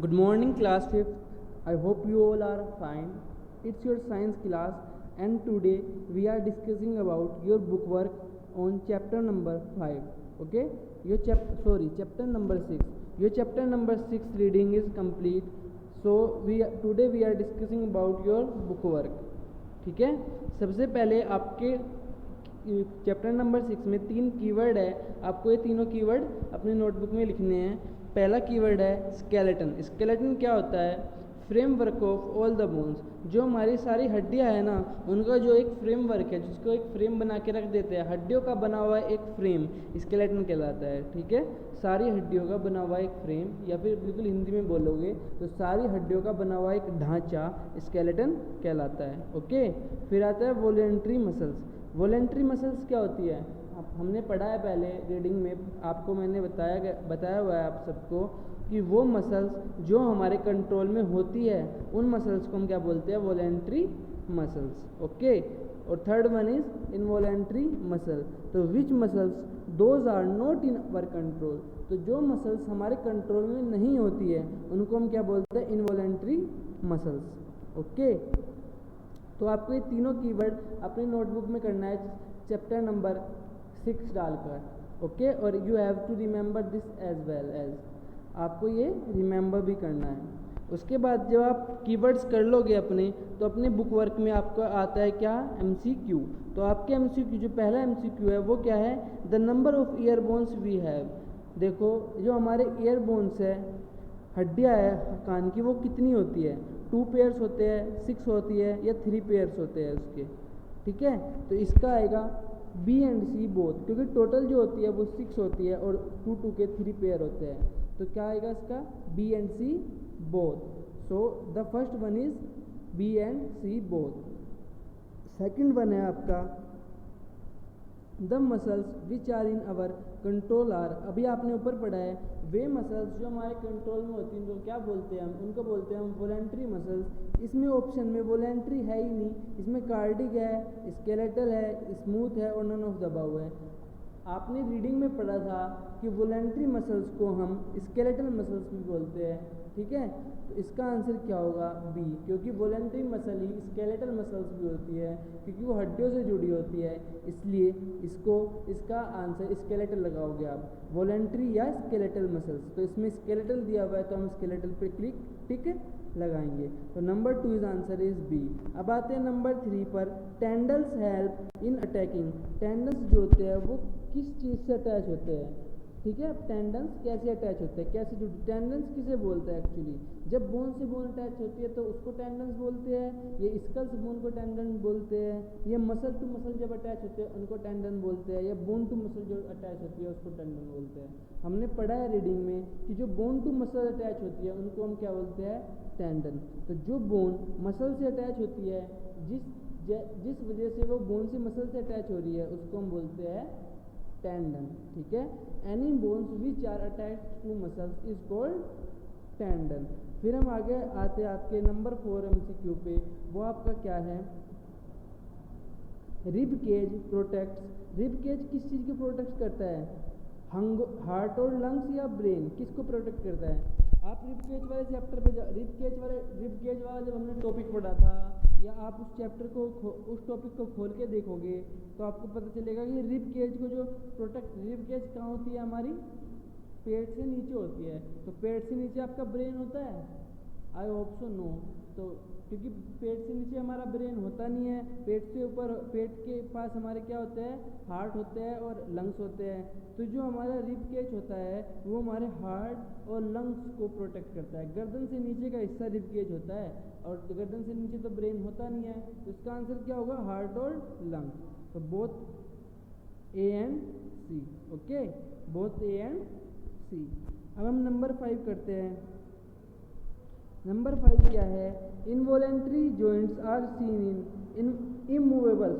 Good morning, class 5th. I hope you all are fine. It's your science class, and today we are discussing about your book work on chapter number 5. Okay, chapter number 6. Your chapter number 6 reading is complete. So today we are discussing about your book work. ठीक है, सबसे पहले आपके chapter number 6 में 3 keyword है। आपको ये तीनों कीवर्ड अपनी नोटबुक में लिखने हैं। पहला कीवर्ड है स्केलेटन। स्केलेटन क्या होता है? Framework of all the bones. जो हमारी सारी हड्डियां हैं ना, उनका जो एक फ्रेमवर्क है, जिसको एक फ्रेम बना के रख देते हैं, हड्डियों का बना हुआ एक फ्रेम स्केलेटन कहलाता है। ठीक है, सारी हड्डियों का बना हुआ एक फ्रेम, या फिर बिल्कुल हिंदी में बोलोगे तो सारी हड्डियों का बना हुआ एक ढांचा स्केलेटन कहलाता है। ओके, फिर आता है वॉलेंट्री मसल्स। वॉलेंट्री मसल्स क्या होती है? हमने पढ़ा है पहले रीडिंग में, आपको मैंने बताया हुआ है आप सबको कि वो मसल्स जो हमारे कंट्रोल में होती है, उन मसल्स को हम क्या बोलते हैं? Voluntary muscles. ओके, और third one is involuntary muscle. तो which muscles those are not in our control. तो जो मसल्स हमारे कंट्रोल में नहीं होती है, उनको हम क्या बोलते हैं? Involuntary muscles. ओके, तो आपको ये तीनों कीवर्ड अपनी नोटबुक में करना है चैप्टर नंबर 6 डालकर। ओके, और you have to remember this as well as, आपको ये रिमेंबर भी करना है। उसके बाद जब आप कीवर्ड्स कर लोगे अपने, तो अपने बुक वर्क में आपका आता है क्या? MCQ। तो आपके MCQ जो पहला MCQ है वो क्या है? The number of ear bones we have. देखो, जो हमारे ईयर बोन्स है, हड्डियाँ है कान की, वो कितनी होती है? 2 पेयर्स होते हैं, 6 होती है, या 3 पेयर्स होते हैं उसके। ठीक है, तो इसका आएगा B एंड C बोथ, क्योंकि टोटल जो होती है वो 6 होती है और 2 के 3 पेयर होते हैं। तो क्या आएगा इसका? B and C both. So the first one is B and C both. Second one है आपका the muscles which are in our control are. अभी आपने ऊपर पढ़ा है, वे मसल्स जो हमारे कंट्रोल में होती हैं उनको क्या बोलते हैं? हम उनको बोलते हैं हम वॉलेंट्री मसल्स। इसमें ऑप्शन में वॉलेंट्री है ही नहीं, इसमें कार्डिक है, स्केलेटल है, स्मूथ है और नन ऑफ द अबव है। आपने रीडिंग में पढ़ा था कि वॉलेंट्री मसल्स को हम स्केलेटल मसल्स भी बोलते हैं। ठीक है, तो इसका आंसर क्या होगा? बी, क्योंकि वॉलेंट्री मसल ही स्केलेटल मसल्स भी होती है, क्योंकि वो हड्डियों से जुड़ी होती है, इसलिए इसका आंसर स्केलेटल लगाओगे आप, वॉलेंट्री या स्केलेटल मसल्स। तो इसमें स्केलेटल दिया हुआ है तो हम स्केलेटल पे टिक लगाएंगे। तो number 2 is answer is B. अब आते हैं नंबर 3 पर, टेंडल्स हेल्प इन अटैकिंग। टेंडल्स जो होते हैं वो किस चीज़ से अटैच होते हैं? ठीक है, टेंडन्स कैसे अटैच होते हैं, कैसे जुड़ते? टेंडन्स किसे बोलते हैं एक्चुअली? जब बोन से बोन अटैच होती है तो उसको टेंडन्स बोलते हैं। ये स्कल से बोन को टेंडन बोलते हैं। ये मसल टू मसल जब अटैच होते हैं उनको टेंडन बोलते हैं। या बोन टू मसल जो अटैच होती है उसको टेंडन बोलते हैं। हमने पढ़ा है रीडिंग में कि जो बोन टू मसल अटैच होती है उनको हम क्या बोलते हैं? टेंडन। तो जो बोन मसल से अटैच होती है, जिस वजह से वो बोन से मसल से अटैच हो रही है, उसको हम बोलते हैं टेंडन। ठीक है, any bones which are attached to muscles is called tendon. फिर हम आगे आते आपके नंबर 4 MCQ पे, वो आपका क्या है? Rib cage protects. Rib cage किस चीज़ को प्रोटेक्ट करता है? हार्ट और लंग्स या ब्रेन, किसको प्रोटेक्ट करता है? आप रिब केज वाले चैप्टर पे रिब केज वाला जब हमने टॉपिक पढ़ा था, या आप उस चैप्टर को उस टॉपिक को खोल के देखोगे तो आपको पता चलेगा कि रिब केज को जो रिब केज कहाँ होती है? हमारी पेट से नीचे होती है। तो पेट से नीचे आपका ब्रेन होता है? I hope so no. तो क्योंकि पेट से नीचे हमारा ब्रेन होता नहीं है, पेट से ऊपर, पेट के पास हमारे क्या होते हैं? हार्ट होते हैं और लंग्स होते हैं। तो जो हमारा रिब केज होता है वो हमारे हार्ट और लंग्स को प्रोटेक्ट करता है। गर्दन से नीचे का हिस्सा रिब केज होता है, और गर्दन से नीचे तो ब्रेन होता नहीं है। तो इसका आंसर क्या होगा? हार्ट और लंग्स। तो both A and C. Okay, both A and C. अब हम नंबर 5 करते हैं। नंबर 5 क्या है? Involuntary joints are seen in immovable,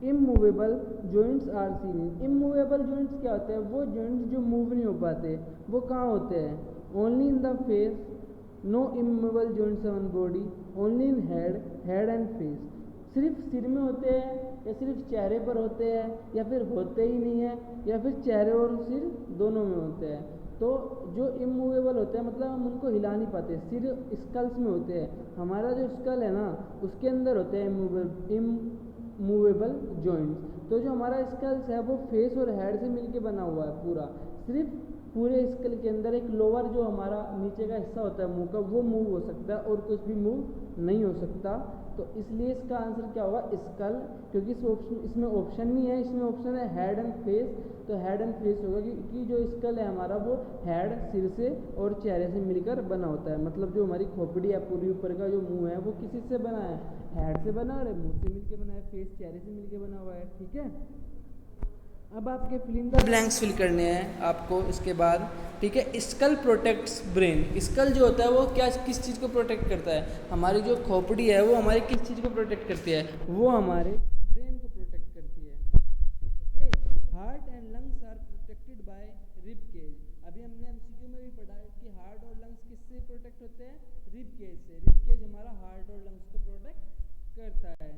immovable joints are seen in. Immovable joints क्या होते हैं? वो जॉइंट्स जो मूव नहीं हो पाते, वो कहाँ होते हैं? Only in the face. No immovable joints on body, only in head and face. सिर्फ सिर में होते हैं, या सिर्फ चेहरे पर होते हैं, या फिर होते ही नहीं है, या फिर चेहरे और सिर दोनों में होते हैं। तो जो इमूवेबल होते हैं मतलब हम उनको हिला नहीं पाते, सिर्फ स्कल्स में होते हैं। हमारा जो स्कल है ना उसके अंदर होते हैं इमूवेबल जॉइंट्स। तो जो हमारा स्कल्स है वो फेस और हेड से मिलके बना हुआ है पूरा, सिर्फ पूरे स्कल के अंदर एक लोअर जो हमारा नीचे का हिस्सा होता है मुंह का वो मूव हो सकता है और कुछ भी मूव नहीं हो सकता। तो इसलिए इसका आंसर क्या होगा, स्कल, क्योंकि इसमें ऑप्शन नहीं है, इसमें ऑप्शन है हेड एंड फेस। तो हेड एंड फेस होगा कि जो स्कल है हमारा वो हेड सिर से और चेहरे से मिलकर बना होता है। मतलब जो हमारी खोपड़ी है पूरी ऊपर का जो मुंह है वो किसी से बना है, हेड से बना है, मुंह से मिलके बना है, फेस चेहरे से मिलके बना हुआ है। ठीक है, अब आपके fill in the blanks fill करने हैं आपको इसके बाद। ठीक है, स्कल प्रोटेक्ट्स ब्रेन। स्कल जो होता है वो क्या किस चीज़ को प्रोटेक्ट करता है, हमारी जो खोपड़ी है वो हमारी किस चीज़ को प्रोटेक्ट करती है, वो हमारे ब्रेन को प्रोटेक्ट करती है। Okay, heart and lungs are protected by rib cage. अभी हमने एमसीक्यू में भी पढ़ा है कि हार्ट और लंग्स किससे प्रोटेक्ट होते हैं, रिब केज से। रिब केज हमारा हार्ट और लंग्स को प्रोटेक्ट करता है।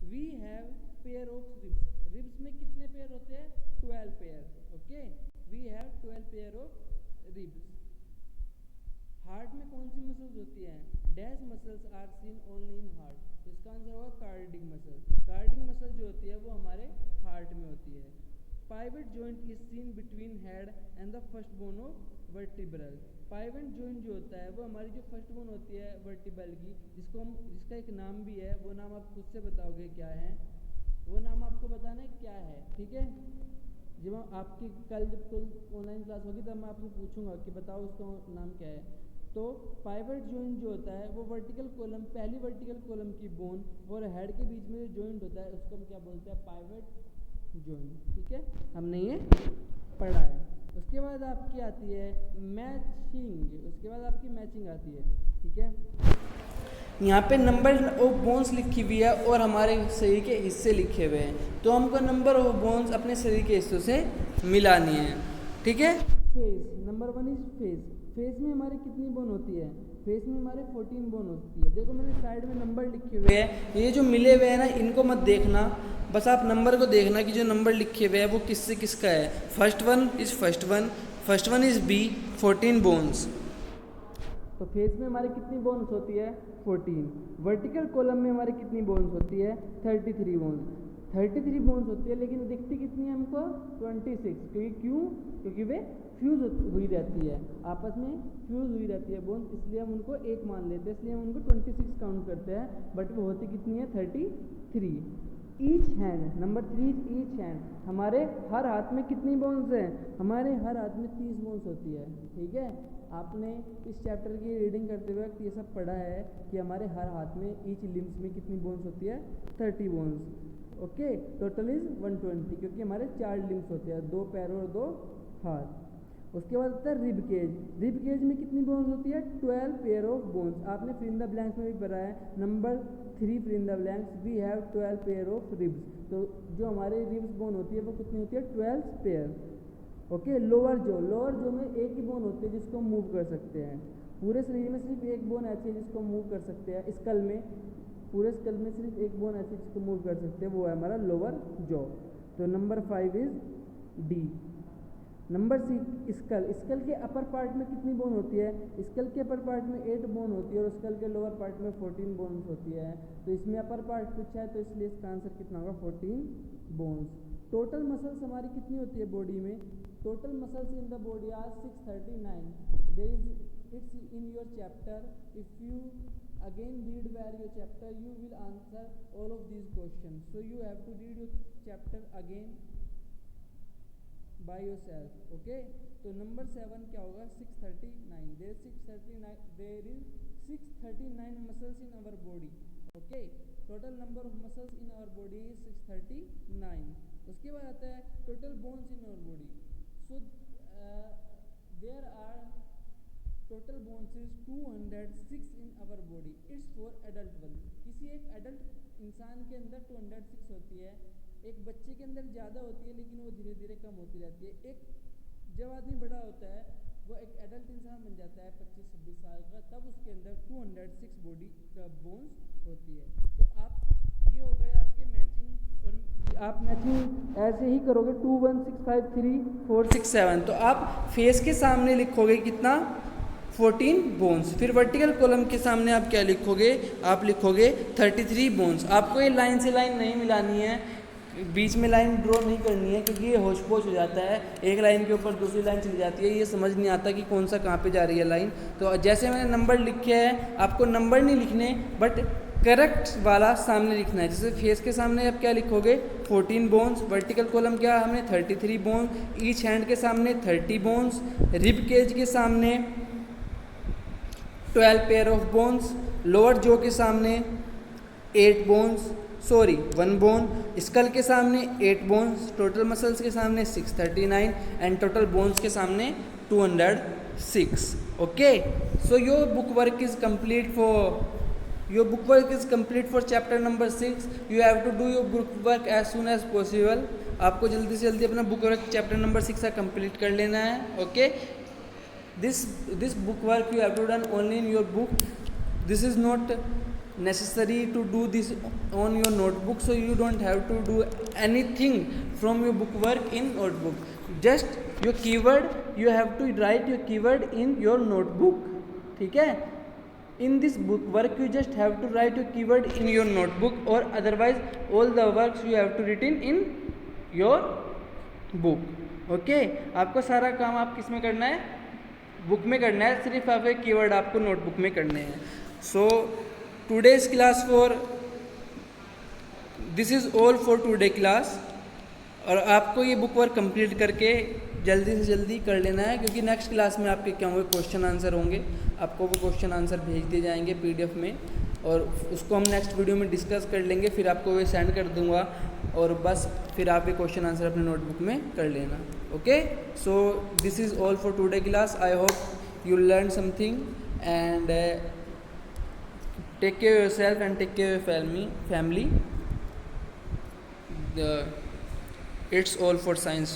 We have pair of ribs. Ribs में कितने पेयर होते हैं, 12 pair. Okay, we have 12 pair of ribs. Heart में कौन सी मसल्स होती हैं, dash muscles are seen only in heart. तो इसका आंसर होगा कार्डिक मसल। कार्डिक मसल जो होती है वो हमारे हार्ट में होती है। Pivot joint is seen between head and the first bone of vertebral. Pivot joint जो होता है वो हमारी जो फर्स्ट बोन होती है वर्टिब्रल की, जिसका एक नाम भी है, वो नाम आप खुद से बताओगे क्या है, वो नाम आपको बताना है क्या है। ठीक है, जब आपकी कल जब ऑनलाइन क्लास होगी तब मैं आपसे पूछूंगा कि बताओ उसका नाम क्या है। तो पाइवेट जॉइंट जो होता है वो वर्टिकल कॉलम, पहली वर्टिकल कॉलम की बोन और हेड के बीच में जो जॉइंट होता है उसको हम क्या बोलते हैं, पाइवेट जॉइंट। ठीक है, हमने ये पढ़ा है। उसके बाद आपकी आती है मैचिंग, उसके बाद आपकी मैचिंग आती है। ठीक है, यहाँ पे नंबर ऑफ बोन्स लिखी हुई है और हमारे शरीर के हिस्से लिखे हुए हैं, तो हमको नंबर ऑफ बोन्स अपने शरीर के हिस्सों से मिलानी है। ठीक है, face, number 1 is face. Face में हमारे कितनी बोन होती है, फेस में हमारे 14 बोन होती है। देखो मैंने साइड में नंबर लिखे हुए हैं, ये जो मिले हुए हैं ना इनको मत देखना, बस आप नंबर को देखना कि जो नंबर लिखे हुए हैं वो किससे किसका है। First one is B, 14 bones. तो फेस में हमारी कितनी बोन्स होती है, 14। वर्टिकल कॉलम में हमारी कितनी बोन्स होती है, 33 बोन्स। 33 बोन्स होती है, लेकिन दिखती कितनी है हमको, 26। क्योंकि वे फ्यूज हुई रहती है, आपस में फ्यूज हुई रहती है बोन्स, इसलिए हम उनको एक मान लेते हैं, इसलिए हम उनको 26 काउंट करते हैं, बट वो होती कितनी है, 33। Each hand, number 3 each hand. हमारे हर हाथ में कितनी बोन्स हैं, हमारे हर हाथ में 30 बोन्स होती है। ठीक है, आपने इस चैप्टर की रीडिंग करते वक्त ये सब पढ़ा है कि हमारे हर हाथ में ईच लिम्स में कितनी बोन्स होती है, 30 बोन्स। ओके, टोटल इज 120, क्योंकि हमारे 4 लिम्स होते हैं, 2 पैर और 2 हाथ। उसके बाद होता है रिब केज। रिब केज में कितनी बोन्स होती है, 12 पेयर ऑफ बोन्स। आपने फिल इन द ब्लैंक्स में भी पढ़ा है, number 3 fill in the blanks, we have 12 pair of ribs. तो जो हमारे रिब्स बोन होती है वो कितनी होती है, 12 पेयर। ओके, लोअर जो में एक ही बोन होती है जिसको मूव कर सकते हैं। पूरे शरीर में सिर्फ एक बोन ऐसी है जिसको मूव कर सकते हैं, स्कल में, पूरे स्कल में सिर्फ एक बोन ऐसी जिसको मूव कर सकते हैं, वो है हमारा लोअर जॉ। तो number 5 is D. Number 6 skull के अपर पार्ट में कितनी बोन होती है, स्कल के अपर पार्ट में 8 बोन होती है और स्कल के लोअर पार्ट में 14 बोन्स होती है। तो इसमें अपर पार्ट पूछा है तो इसलिए इसका आंसर कितना होगा, 14 बोन्स। टोटल मसल्स हमारी कितनी होती है बॉडी में, total muscles in the body are 639। There is it's in your chapter, if you again read where your chapter you will answer all of these questions, so you have to read your chapter again by yourself. Okay, तो number 7 क्या होगा, 639। there is 639 muscles in our body. Okay, total number of muscles in our body is 639। उसके बाद आता है total bones in our body, so there are total bones is 206 in our body, it's for adult one। किसी एक adult इंसान के अंदर 206 होती है, एक बच्चे के अंदर ज़्यादा होती है लेकिन वो धीरे धीरे कम होती रहती है। एक जब आदमी बड़ा होता है वो एक एडल्ट इंसान बन जाता है 25-26 साल का, तब उसके अंदर 206 बॉडी बोन्स होती है। तो आप ये हो गए आपके मैचिंग, और आप मैचिंग ऐसे ही करोगे 2 1 6 5 3 4 6 7। तो आप फेस के सामने लिखोगे कितना 14 बोन्स, फिर वर्टिकल कॉलम के सामने आप क्या लिखोगे, आप लिखोगे 33 बोन्स। आपको ये लाइन से लाइन नहीं मिलानी है, बीच में लाइन ड्रॉ नहीं करनी है, क्योंकि ये होश पोश हो जाता है, एक लाइन के ऊपर दूसरी लाइन चली जाती है, ये समझ नहीं आता कि कौन सा कहाँ पे जा रही है लाइन। तो जैसे मैंने नंबर लिखे हैं, आपको नंबर नहीं लिखने बट करेक्ट वाला सामने लिखना है। जैसे फेस के सामने आप क्या लिखोगे 14 बोन्स, वर्टिकल कॉलम क्या हमने 33 बोन्स, ईच हैंड के सामने 30 बोन्स, रिब केज के सामने 12 पेयर ऑफ बोन्स, लोअर जो के सामने 8 बोन्स, 1 बोन, स्कल के सामने 8 बोन्स, टोटल मसल्स के सामने 639 एंड टोटल बोन्स के सामने 206। Okay, so your book work is complete for chapter number 6। You have to do your book work as soon as possible. आपको जल्दी से जल्दी अपना बुक वर्क चैप्टर नंबर 6 का कंप्लीट कर लेना है। Okay, this book work you have to done only in your book. This is not necessary to do this on your notebook, so you don't have to do anything from your book work in notebook. Just your keyword, you have to write your keyword in your notebook. ठीक है, in this book work you just have to write your keyword in your notebook, or otherwise all the works you have to written in your book. Okay, आपको सारा काम आप किस में करना है, बुक में करना है, सिर्फ आप एक कीवर्ड आपको नोटबुक में करने हैं। So today's class for this is all for today class, और आपको ये बुक वर्क कंप्लीट करके जल्दी से जल्दी कर लेना है, क्योंकि नेक्स्ट क्लास में आपके क्या होंगे, क्वेश्चन आंसर होंगे। आपको वो क्वेश्चन आंसर भेज दिए जाएंगे पीडीएफ में, और उसको हम नेक्स्ट वीडियो में डिस्कस कर लेंगे, फिर आपको वे सेंड कर दूंगा, और बस फिर आप ये क्वेश्चन आंसर अपने नोटबुक में कर लेना। Okay, so this is all for today class. I hope you learn something and take care yourself and take care your family. It's all for science.